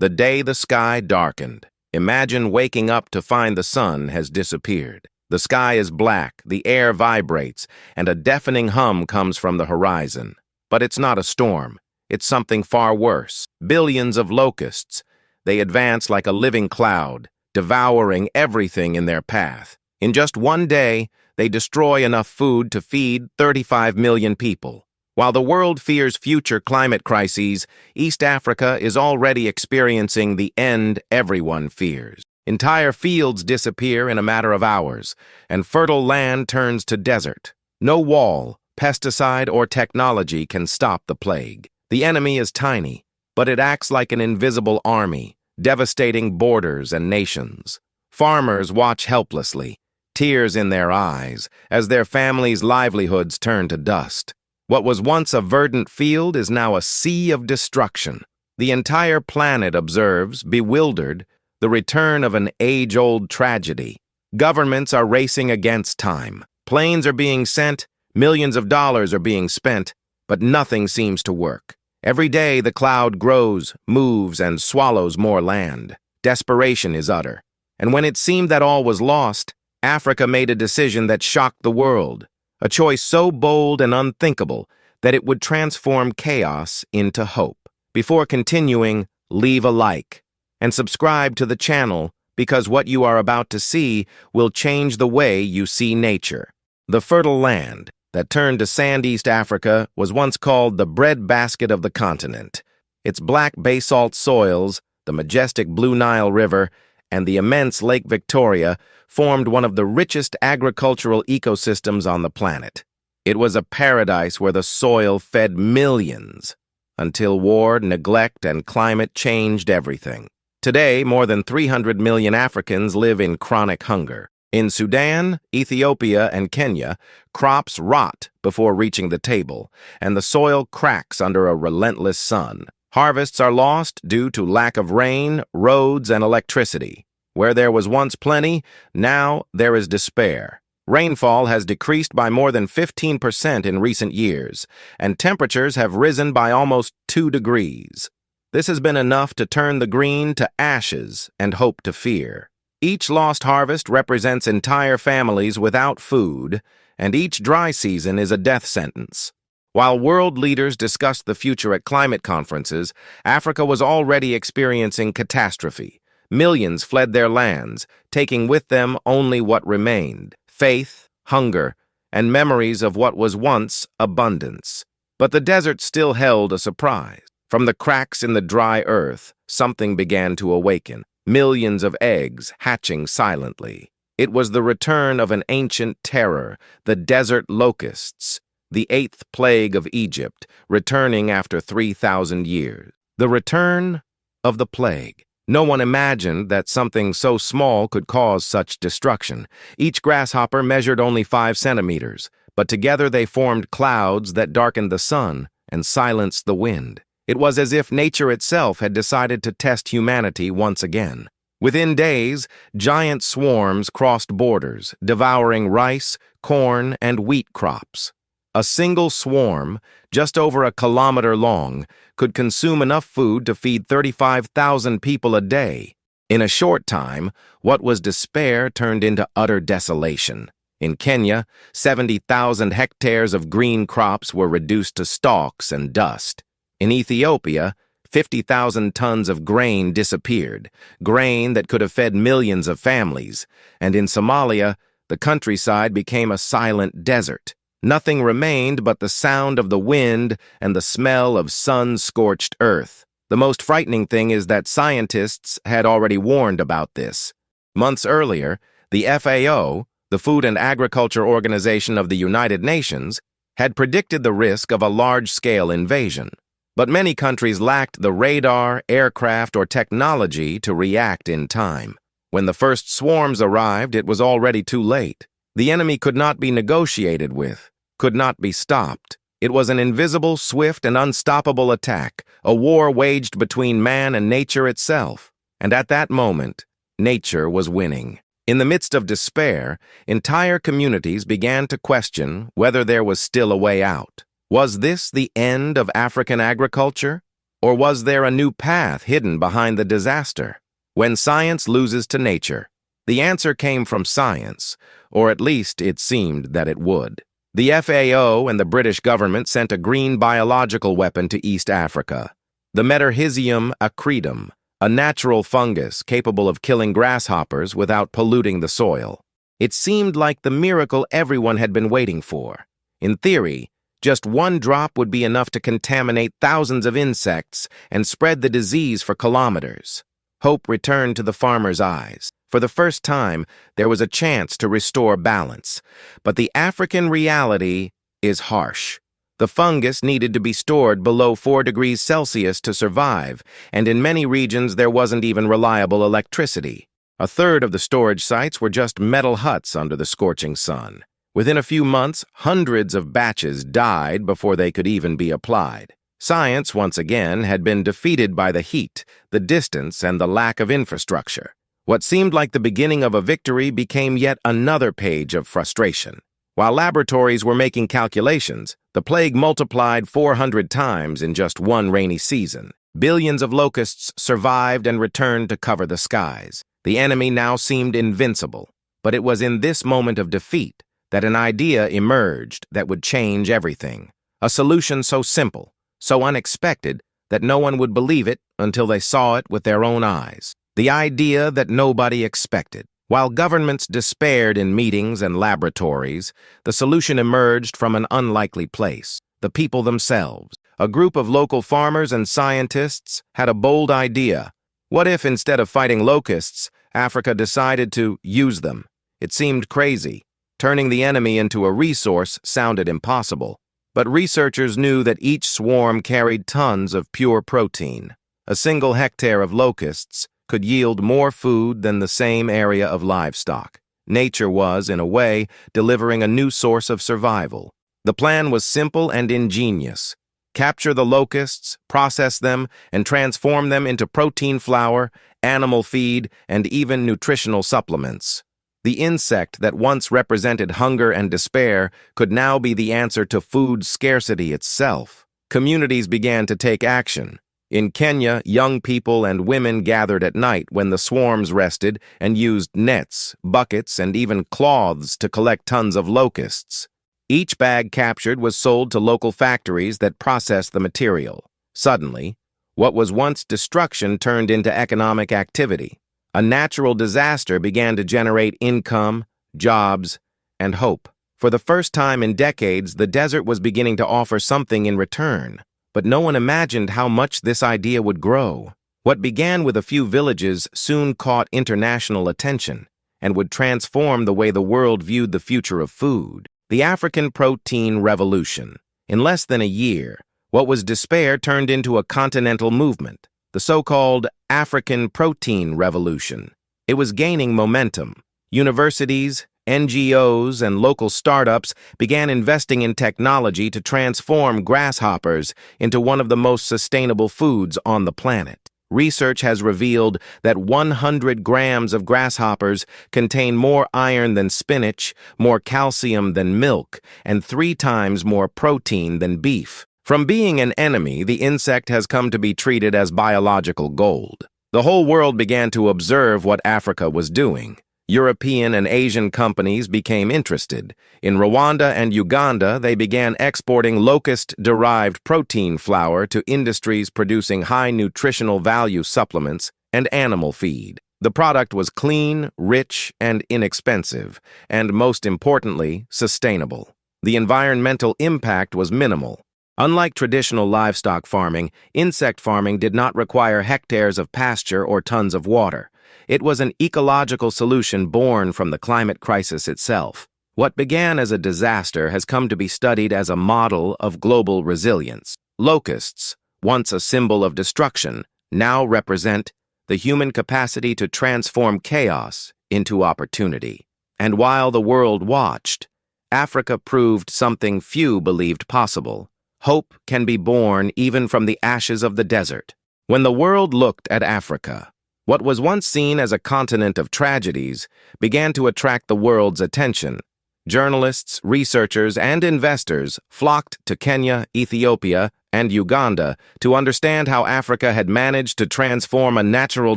The day the sky darkened. Imagine waking up to find the sun has disappeared. The sky is black, the air vibrates, and a deafening hum comes from the horizon. But it's not a storm. It's something far worse. Billions of locusts. They advance like a living cloud, devouring everything in their path. In just one day, they destroy enough food to feed 35 million people. While the world fears future climate crises, East Africa is already experiencing the end everyone fears. Entire fields disappear in a matter of hours, and fertile land turns to desert. No wall, pesticide, or technology can stop the plague. The enemy is tiny, but it acts like an invisible army, devastating borders and nations. Farmers watch helplessly, tears in their eyes, as their families' livelihoods turn to dust. What was once a verdant field is now a sea of destruction. The entire planet observes, bewildered, the return of an age-old tragedy. Governments are racing against time. Planes are being sent, millions of dollars are being spent, but nothing seems to work. Every day the cloud grows, moves, and swallows more land. Desperation is utter. And when it seemed that all was lost, Africa made a decision that shocked the world. A choice so bold and unthinkable that it would transform chaos into hope. Before continuing, leave a like and subscribe to the channel because what you are about to see will change the way you see nature. The fertile land that turned to sand East Africa was once called the breadbasket of the continent. Its black basalt soils, the majestic Blue Nile River, and the immense Lake Victoria formed one of the richest agricultural ecosystems on the planet. It was a paradise where the soil fed millions, until war, neglect, and climate changed everything. Today, more than 300 million Africans live in chronic hunger. In Sudan, Ethiopia, and Kenya, crops rot before reaching the table, and the soil cracks under a relentless sun. Harvests are lost due to lack of rain, roads, and electricity. Where there was once plenty, now there is despair. Rainfall has decreased by more than 15% in recent years, and temperatures have risen by almost 2 degrees. This has been enough to turn the green to ashes and hope to fear. Each lost harvest represents entire families without food, and each dry season is a death sentence. While world leaders discussed the future at climate conferences, Africa was already experiencing catastrophe. Millions fled their lands, taking with them only what remained: faith, hunger, and memories of what was once abundance. But the desert still held a surprise. From the cracks in the dry earth, something began to awaken. Millions of eggs hatching silently. It was the return of an ancient terror, the desert locusts, the 8th plague of Egypt, returning after 3,000 years. The return of the plague. No one imagined that something so small could cause such destruction. Each grasshopper measured only 5 centimeters, but together they formed clouds that darkened the sun and silenced the wind. It was as if nature itself had decided to test humanity once again. Within days, giant swarms crossed borders, devouring rice, corn, and wheat crops. A single swarm, just over a kilometer long, could consume enough food to feed 35,000 people a day. In a short time, what was despair turned into utter desolation. In Kenya, 70,000 hectares of green crops were reduced to stalks and dust. In Ethiopia, 50,000 tons of grain disappeared, grain that could have fed millions of families. And in Somalia, the countryside became a silent desert. Nothing remained but the sound of the wind and the smell of sun-scorched earth. The most frightening thing is that scientists had already warned about this. Months earlier, the FAO, the Food and Agriculture Organization of the United Nations, had predicted the risk of a large-scale invasion. But many countries lacked the radar, aircraft, or technology to react in time. When the first swarms arrived, it was already too late. The enemy could not be negotiated with, could not be stopped. It was an invisible, swift, and unstoppable attack, a war waged between man and nature itself. And at that moment, nature was winning. In the midst of despair, entire communities began to question whether there was still a way out. Was this the end of African agriculture? Or was there a new path hidden behind the disaster? When science loses to nature, the answer came from science, or at least it seemed that it would. The FAO and the British government sent a green biological weapon to East Africa, the Metarhizium acridum, a natural fungus capable of killing grasshoppers without polluting the soil. It seemed like the miracle everyone had been waiting for. In theory, just one drop would be enough to contaminate thousands of insects and spread the disease for kilometers. Hope returned to the farmer's eyes. For the first time, there was a chance to restore balance. But the African reality is harsh. The fungus needed to be stored below 4 degrees Celsius to survive, and in many regions there wasn't even reliable electricity. A third of the storage sites were just metal huts under the scorching sun. Within a few months, hundreds of batches died before they could even be applied. Science, once again, had been defeated by the heat, the distance, and the lack of infrastructure. What seemed like the beginning of a victory became yet another page of frustration. While laboratories were making calculations, the plague multiplied 400 times in just one rainy season. Billions of locusts survived and returned to cover the skies. The enemy now seemed invincible, but it was in this moment of defeat that an idea emerged that would change everything. A solution so simple, so unexpected, that no one would believe it until they saw it with their own eyes. The idea that nobody expected. While governments despaired in meetings and laboratories, the solution emerged from an unlikely place: the people themselves. A group of local farmers and scientists had a bold idea. What if, instead of fighting locusts, Africa decided to use them? It seemed crazy. Turning the enemy into a resource sounded impossible. But researchers knew that each swarm carried tons of pure protein. A single hectare of locusts could yield more food than the same area of livestock. Nature was, in a way, delivering a new source of survival. The plan was simple and ingenious. Capture the locusts, process them, and transform them into protein flour, animal feed, and even nutritional supplements. The insect that once represented hunger and despair could now be the answer to food scarcity itself. Communities began to take action. In Kenya, young people and women gathered at night when the swarms rested and used nets, buckets, and even cloths to collect tons of locusts. Each bag captured was sold to local factories that processed the material. Suddenly, what was once destruction turned into economic activity. A natural disaster began to generate income, jobs, and hope. For the first time in decades, the desert was beginning to offer something in return. But no one imagined how much this idea would grow. What began with a few villages soon caught international attention and would transform the way the world viewed the future of food. The African Protein Revolution. In less than a year, what was despair turned into a continental movement, the so-called African Protein Revolution. It was gaining momentum. Universities, NGOs, and local startups began investing in technology to transform grasshoppers into one of the most sustainable foods on the planet. Research has revealed that 100 grams of grasshoppers contain more iron than spinach, more calcium than milk, and 3 times more protein than beef. From being an enemy, the insect has come to be treated as biological gold. The whole world began to observe what Africa was doing. European and Asian companies became interested. In Rwanda and Uganda, they began exporting locust-derived protein flour to industries producing high nutritional value supplements and animal feed. The product was clean, rich, and inexpensive, and most importantly, sustainable. The environmental impact was minimal. Unlike traditional livestock farming, insect farming did not require hectares of pasture or tons of water. It was an ecological solution born from the climate crisis itself. What began as a disaster has come to be studied as a model of global resilience. Locusts, once a symbol of destruction, now represent the human capacity to transform chaos into opportunity. And while the world watched, Africa proved something few believed possible. Hope can be born even from the ashes of the desert. When the world looked at Africa, what was once seen as a continent of tragedies began to attract the world's attention. Journalists, researchers, and investors flocked to Kenya, Ethiopia, and Uganda to understand how Africa had managed to transform a natural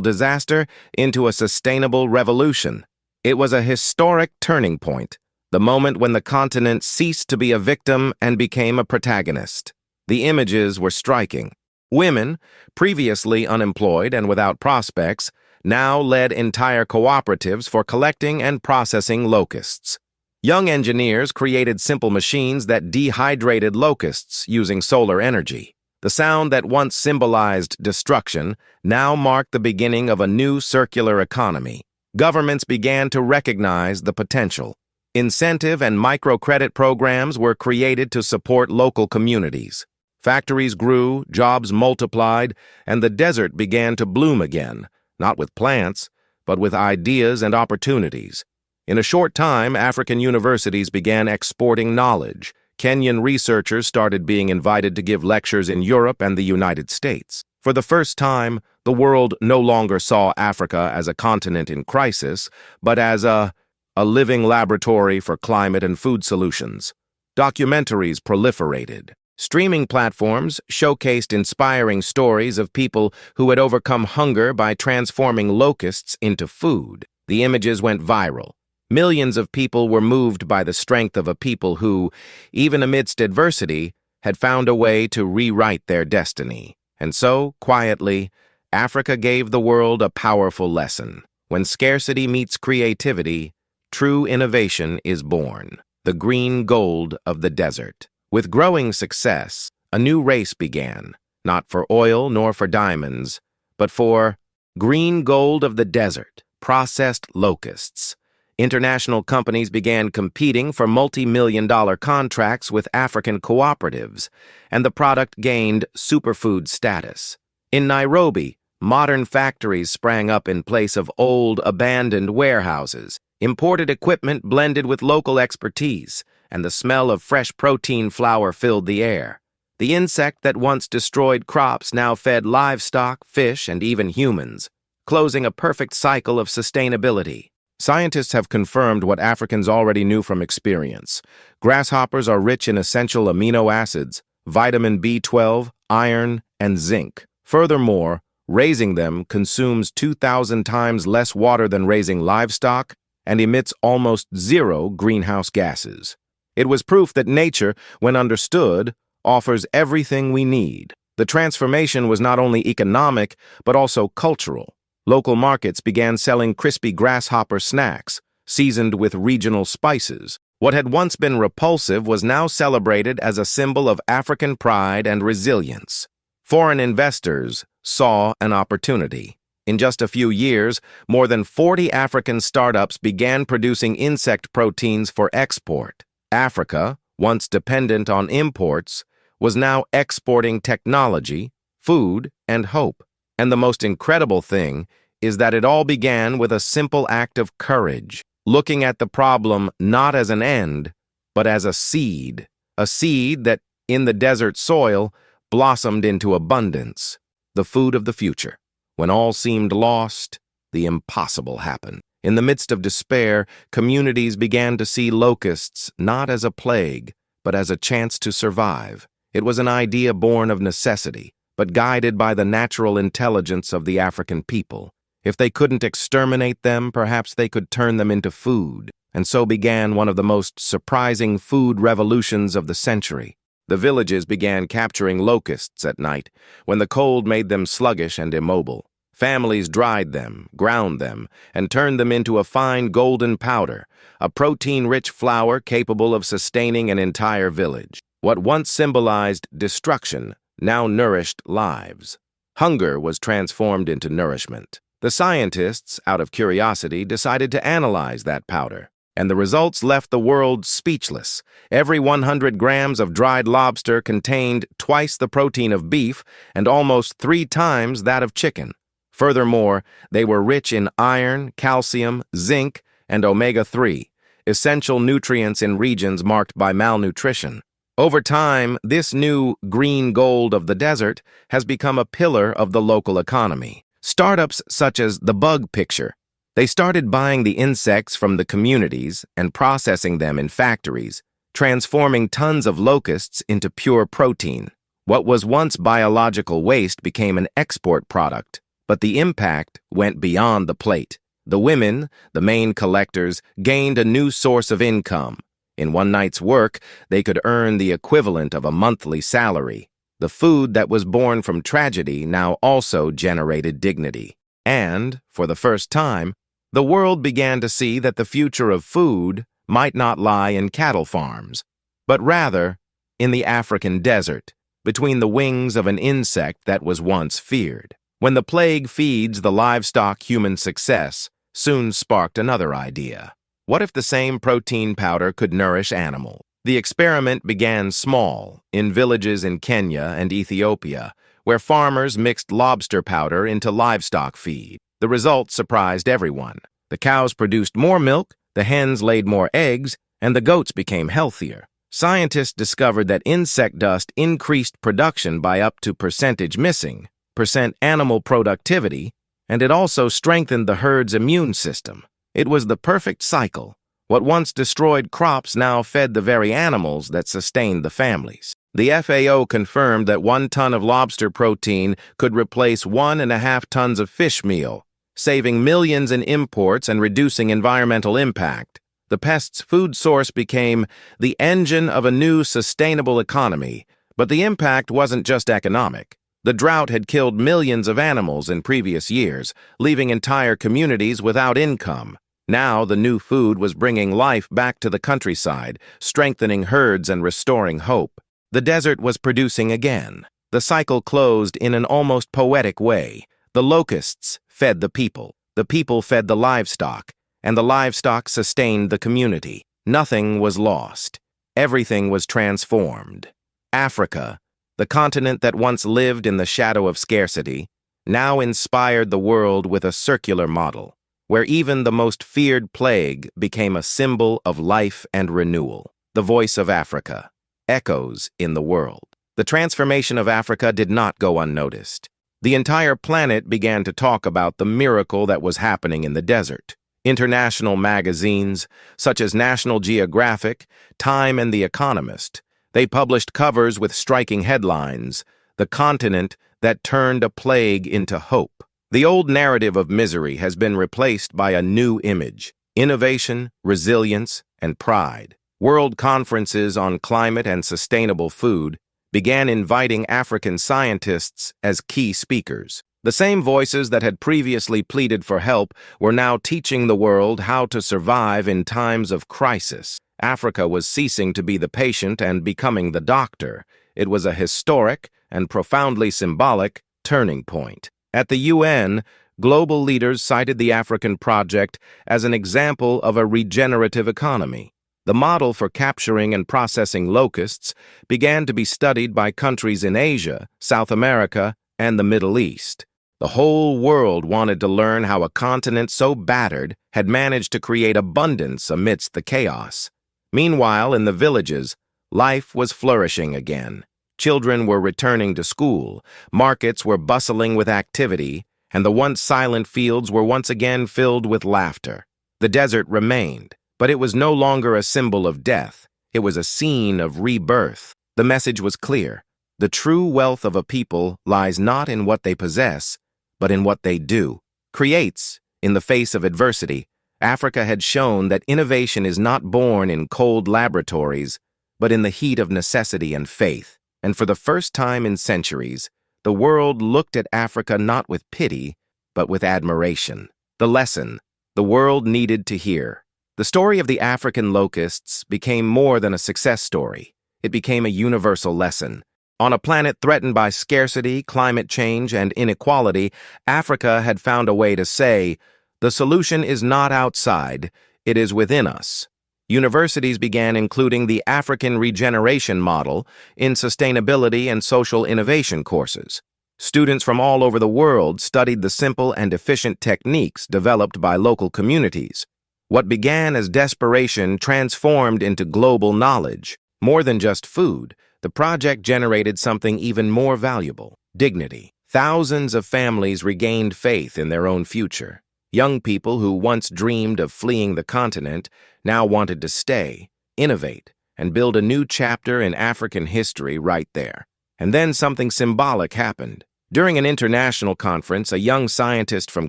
disaster into a sustainable revolution. It was a historic turning point, the moment when the continent ceased to be a victim and became a protagonist. The images were striking. Women, previously unemployed and without prospects, now led entire cooperatives for collecting and processing locusts. Young engineers created simple machines that dehydrated locusts using solar energy. The sound that once symbolized destruction now marked the beginning of a new circular economy. Governments began to recognize the potential. Incentive and microcredit programs were created to support local communities. Factories grew, jobs multiplied, and the desert began to bloom again, not with plants, but with ideas and opportunities. In a short time, African universities began exporting knowledge. Kenyan researchers started being invited to give lectures in Europe and the United States. For the first time, the world no longer saw Africa as a continent in crisis, but as a living laboratory for climate and food solutions. Documentaries proliferated. Streaming platforms showcased inspiring stories of people who had overcome hunger by transforming locusts into food. The images went viral. Millions of people were moved by the strength of a people who, even amidst adversity, had found a way to rewrite their destiny. And so, quietly, Africa gave the world a powerful lesson. When scarcity meets creativity, true innovation is born. The green gold of the desert. With growing success, a new race began, not for oil nor for diamonds, but for green gold of the desert, processed locusts. International companies began competing for multi-million-dollar contracts with African cooperatives, and the product gained superfood status. In Nairobi, modern factories sprang up in place of old, abandoned warehouses. Imported equipment blended with local expertise, and the smell of fresh protein flour filled the air. The insect that once destroyed crops now fed livestock, fish, and even humans, closing a perfect cycle of sustainability. Scientists have confirmed what Africans already knew from experience. Grasshoppers are rich in essential amino acids, vitamin B12, iron, and zinc. Furthermore, raising them consumes 2,000 times less water than raising livestock and emits almost zero greenhouse gases. It was proof that nature, when understood, offers everything we need. The transformation was not only economic, but also cultural. Local markets began selling crispy grasshopper snacks, seasoned with regional spices. What had once been repulsive was now celebrated as a symbol of African pride and resilience. Foreign investors saw an opportunity. In just a few years, more than 40 African startups began producing insect proteins for export. Africa, once dependent on imports, was now exporting technology, food, and hope. And the most incredible thing is that it all began with a simple act of courage, looking at the problem not as an end, but as a seed that, in the desert soil, blossomed into abundance, the food of the future. When all seemed lost, the impossible happened. In the midst of despair, communities began to see locusts not as a plague, but as a chance to survive. It was an idea born of necessity, but guided by the natural intelligence of the African people. If they couldn't exterminate them, perhaps they could turn them into food. And so began one of the most surprising food revolutions of the century. The villages began capturing locusts at night, when the cold made them sluggish and immobile. Families dried them, ground them, and turned them into a fine golden powder, a protein-rich flour capable of sustaining an entire village. What once symbolized destruction now nourished lives. Hunger was transformed into nourishment. The scientists, out of curiosity, decided to analyze that powder, and the results left the world speechless. Every 100 grams of dried lobster contained twice the protein of beef and almost 3 times that of chicken. Furthermore, they were rich in iron, calcium, zinc, and omega-3, essential nutrients in regions marked by malnutrition. Over time, this new green gold of the desert has become a pillar of the local economy. Startups such as The Bug Picture, they started buying the insects from the communities and processing them in factories, transforming tons of locusts into pure protein. What was once biological waste became an export product, but the impact went beyond the plate. The women, the main collectors, gained a new source of income. In one night's work, they could earn the equivalent of a monthly salary. The food that was born from tragedy now also generated dignity. And, for the first time, the world began to see that the future of food might not lie in cattle farms, but rather in the African desert, between the wings of an insect that was once feared. When the plague feeds the livestock, human success soon sparked another idea. What if the same protein powder could nourish animals? The experiment began small, in villages in Kenya and Ethiopia, where farmers mixed lobster powder into livestock feed. The results surprised everyone. The cows produced more milk, the hens laid more eggs, and the goats became healthier. Scientists discovered that insect dust increased production by up to percentage missing, percent animal productivity, and it also strengthened the herd's immune system. It was the perfect cycle. What once destroyed crops now fed the very animals that sustained the families. The FAO confirmed that 1 ton of lobster protein could replace 1.5 tons of fish meal, saving millions in imports and reducing environmental impact. The pest's food source became the engine of a new sustainable economy, but the impact wasn't just economic. The drought had killed millions of animals in previous years, leaving entire communities without income. Now the new food was bringing life back to the countryside, strengthening herds and restoring hope. The desert was producing again. The cycle closed in an almost poetic way. The locusts fed the people fed the livestock, and the livestock sustained the community. Nothing was lost. Everything was transformed. Africa, the continent that once lived in the shadow of scarcity, now inspired the world with a circular model, where even the most feared plague became a symbol of life and renewal. The voice of Africa echoes in the world. The transformation of Africa did not go unnoticed. The entire planet began to talk about the miracle that was happening in the desert. International magazines, such as National Geographic, Time, and The Economist, they published covers with striking headlines, "The Continent That Turned a Plague into Hope." The old narrative of misery has been replaced by a new image: innovation, resilience, and pride. World conferences on climate and sustainable food began inviting African scientists as key speakers. The same voices that had previously pleaded for help were now teaching the world how to survive in times of crisis. Africa was ceasing to be the patient and becoming the doctor. It was a historic and profoundly symbolic turning point. At the UN, global leaders cited the African project as an example of a regenerative economy. The model for capturing and processing locusts began to be studied by countries in Asia, South America, and the Middle East. The whole world wanted to learn how a continent so battered had managed to create abundance amidst the chaos. Meanwhile, in the villages, life was flourishing again. Children were returning to school, markets were bustling with activity, and the once silent fields were once again filled with laughter. The desert remained, but it was no longer a symbol of death. It was a scene of rebirth. The message was clear. The true wealth of a people lies not in what they possess, but in what they do. Creates, in the face of adversity, Africa had shown that innovation is not born in cold laboratories, but in the heat of necessity and faith. And for the first time in centuries, the world looked at Africa not with pity, but with admiration. The lesson the world needed to hear. The story of the African locusts became more than a success story. It became a universal lesson. On a planet threatened by scarcity, climate change, and inequality, Africa had found a way to say, "The solution is not outside, it is within us." Universities began including the African regeneration model in sustainability and social innovation courses. Students from all over the world studied the simple and efficient techniques developed by local communities. What began as desperation transformed into global knowledge. More than just food, the project generated something even more valuable: dignity. Thousands of families regained faith in their own future. Young people who once dreamed of fleeing the continent now wanted to stay, innovate, and build a new chapter in African history right there. And then something symbolic happened. During an international conference, a young scientist from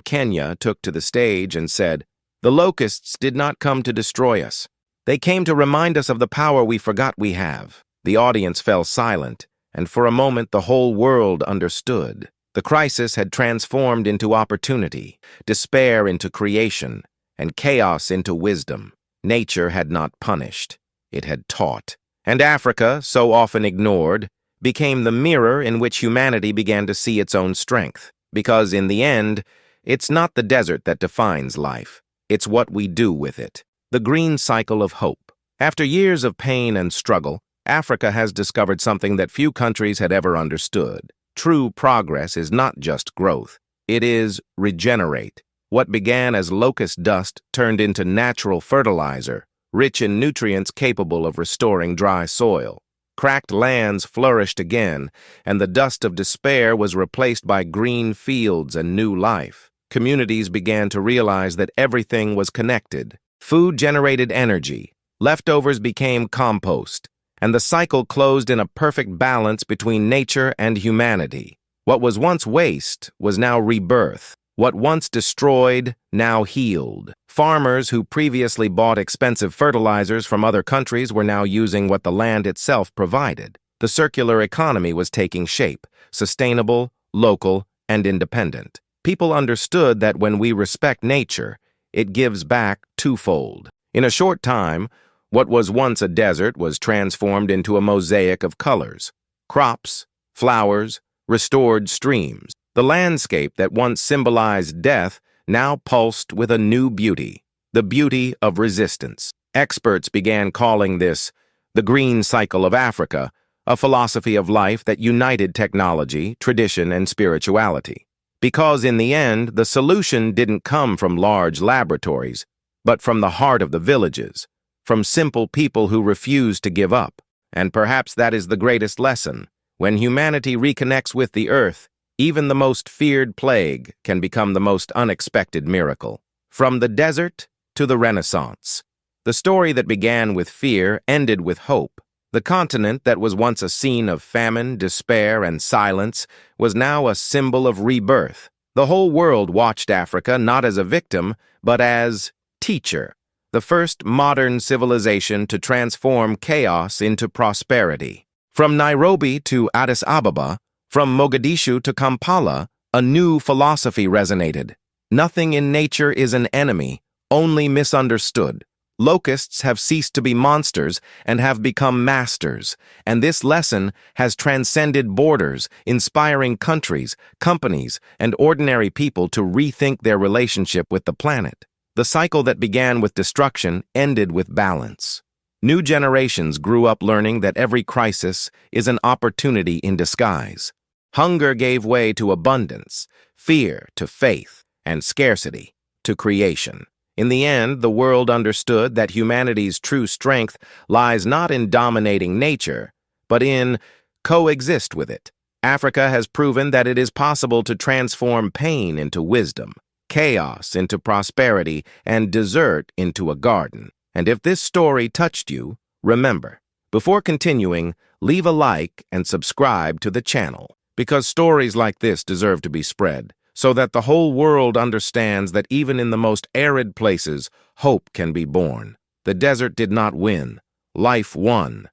Kenya took to the stage and said, "The locusts did not come to destroy us. They came to remind us of the power we forgot we have." The audience fell silent, and for a moment the whole world understood. The crisis had transformed into opportunity, despair into creation, and chaos into wisdom. Nature had not punished. It had taught. And Africa, so often ignored, became the mirror in which humanity began to see its own strength. Because in the end, it's not the desert that defines life. It's what we do with it. The green cycle of hope. After years of pain and struggle, Africa has discovered something that few countries had ever understood. True progress is not just growth. It is regenerate. What began as locust dust turned into natural fertilizer, rich in nutrients capable of restoring dry soil. Cracked lands flourished again, and the dust of despair was replaced by green fields and new life. Communities began to realize that everything was connected. Food generated energy, leftovers became compost, and the cycle closed in a perfect balance between nature and humanity. What was once waste was now rebirth. What once destroyed, now healed. Farmers who previously bought expensive fertilizers from other countries were now using what the land itself provided. The circular economy was taking shape, sustainable, local, and independent. People understood that when we respect nature, it gives back twofold. In a short time, what was once a desert was transformed into a mosaic of colors. Crops, flowers, restored streams. The landscape that once symbolized death now pulsed with a new beauty, the beauty of resistance. Experts began calling this the green cycle of Africa, a philosophy of life that united technology, tradition, and spirituality. Because in the end, the solution didn't come from large laboratories, but from the heart of the villages, from simple people who refused to give up. And perhaps that is the greatest lesson. When humanity reconnects with the earth, even the most feared plague can become the most unexpected miracle. From the desert to the Renaissance. The story that began with fear ended with hope. The continent that was once a scene of famine, despair, and silence was now a symbol of rebirth. The whole world watched Africa not as a victim, but as teacher, the first modern civilization to transform chaos into prosperity. From Nairobi to Addis Ababa, from Mogadishu to Kampala, a new philosophy resonated. Nothing in nature is an enemy, only misunderstood. Locusts have ceased to be monsters and have become masters, and this lesson has transcended borders, inspiring countries, companies, and ordinary people to rethink their relationship with the planet. The cycle that began with destruction ended with balance. New generations grew up learning that every crisis is an opportunity in disguise. Hunger gave way to abundance, fear to faith, and scarcity to creation. In the end, the world understood that humanity's true strength lies not in dominating nature, but in coexist with it. Africa has proven that it is possible to transform pain into wisdom, chaos into prosperity, and desert into a garden. And if this story touched you, remember, before continuing, leave a like and subscribe to the channel, because stories like this deserve to be spread, so that the whole world understands that even in the most arid places, hope can be born. The desert did not win. Life won.